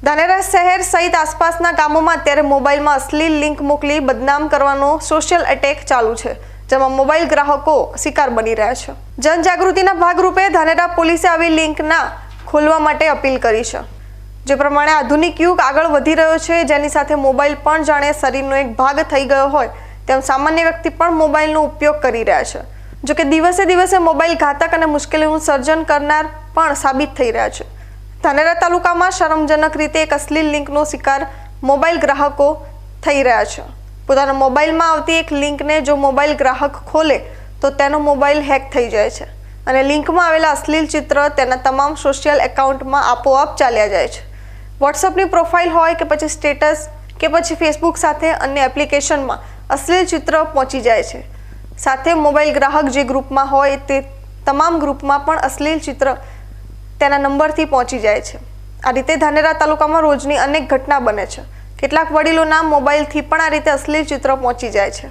ધાનેરા શહેર સહિત આસપાસના ગામોમાં અત્યારે મોબાઈલમાં અશ્લીલ લિંક મોકલી બદનામ કરવાનો સોશિયલ એટેક ચાલુ છે, જેમાં મોબાઈલ ગ્રાહકો શિકાર બની રહ્યા છે। જનજાગૃતિના ભાગરૂપે ધાનેરા પોલીસે આવી લિંકના ખોલવા માટે અપીલ કરી છે। જે પ્રમાણે આધુનિક યુગ આગળ વધી રહ્યો છે, જેની સાથે મોબાઈલ પણ જાણે શરીરનો એક ભાગ થઈ ગયો હોય તેમ સામાન્ય વ્યક્તિ પણ મોબાઈલનો ઉપયોગ કરી રહ્યા છે। જો કે દિવસે દિવસે મોબાઈલ ઘાતક અને મુશ્કેલીનું સર્જન કરનાર પણ સાબિત થઈ રહ્યા છે। ધાનેરા તાલુકામાં શરમજનક રીતે એક અશ્લીલ લિંકનો શિકાર મોબાઈલ ગ્રાહકો થઈ રહ્યા છે। પોતાના મોબાઈલમાં આવતી એક લિંકને જો મોબાઈલ ગ્રાહક ખોલે તો તેનો મોબાઈલ હેક થઈ જાય છે અને લિંકમાં આવેલા અશ્લીલ ચિત્ર તેના તમામ સોશિયલ એકાઉન્ટમાં આપોઆપ ચાલ્યા જાય છે। વોટ્સઅપની પ્રોફાઇલ હોય કે પછી સ્ટેટસ કે પછી ફેસબુક સાથે અન્ય એપ્લિકેશનમાં અશ્લીલ ચિત્ર પહોંચી જાય છે। સાથે મોબાઈલ ગ્રાહક જે ગ્રુપમાં હોય તે તમામ ગ્રુપમાં પણ અશ્લીલ ચિત્ર તેના નંબરથી પહોંચી જાય છે। આ રીતે ધાનેરા તાલુકામાં રોજની અનેક ઘટના બને છે। કેટલાક વડીલોના મોબાઈલથી પણ આ રીતે અશ્લીલ ચિત્ર પહોંચી જાય છે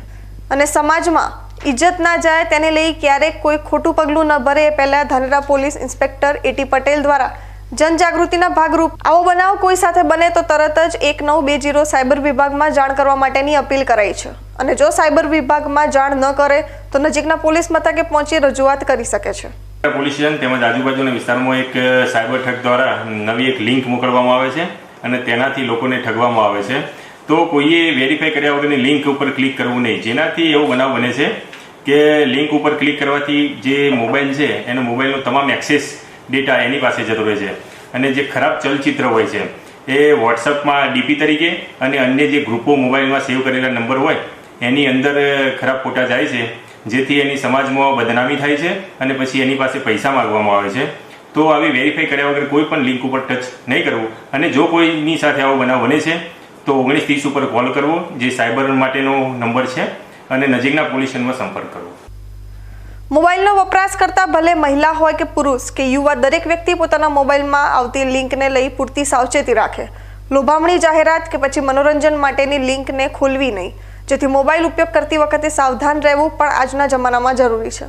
અને સમાજમાં ઇજ્જત ના જાય તેને લઈ ક્યારેક કોઈ ખોટું પગલું ન ભરે એ પહેલા Dhanera police inspector A T Patel દ્વારા જનજાગૃતિના ભાગરૂપ આવો બનાવ કોઈ સાથે બને તો તરત જ 1920 સાયબર વિભાગમાં જાણ કરવા માટેની અપીલ કરાઈ છે અને જો સાયબર વિભાગમાં જાણ ન કરે તો નજીકના પોલીસ મથકે પહોંચી રજૂઆત કરી શકે છે। પોલીસ સ્ટેશન તેમજ આજુબાજુના વિસ્તારમાં એક સાયબર ઠગ દ્વારા નવી એક લિંક મોકલવામાં આવે છે અને તેનાથી લોકોને ઠગવામાં આવે છે। તો કોઈએ વેરીફાઈ કર્યા વગરની લિંક ઉપર ક્લિક કરવું નહીં, જેનાથી એવો બનાવ બને છે કે લિંક ઉપર ક્લિક કરવાથી જે મોબાઈલ છે એનો મોબાઈલનો તમામ એક્સેસ ડેટા એની પાસે જતો રહે છે અને જે ખરાબ ચલચિત્ર હોય છે એ વોટ્સઅપમાં ડીપી તરીકે અને અન્ય જે ગ્રુપો મોબાઈલમાં સેવ કરેલા નંબર હોય એની અંદર ખરાબ ફોટા જાય છે, જેથી એની સમાજમાં બદનામી થાય છે અને પછી એની પાસે પૈસા માંગવામાં આવે છે। તો આવી વેરીફાઈ કર્યા વગર કોઈ પણ લિંક ઉપર ટચ નહીં કરવું અને જો કોઈની સાથે આવો બનાવ બને છે તો 1930 ઉપર કોલ કરવો, જે સાયબર માટેનો નંબર છે, અને નજીકના પોલીસ સ્ટેશનમાં સંપર્ક કરવો। મોબાઈલનો વપરાશ કરતા ભલે મહિલા હોય કે પુરુષ કે યુવા, દરેક વ્યક્તિ પોતાના મોબાઈલમાં આવતી લિંકને લઈ પૂરતી સાવચેતી રાખે। લોભામણી જાહેરાત કે પછી મનોરંજન માટેની લિંકને ખોલવી નહીં, જેથી મોબાઈલ ઉપયોગ કરતી વખતે સાવધાન રહેવું પણ આજના જમાનામાં જરૂરી છે।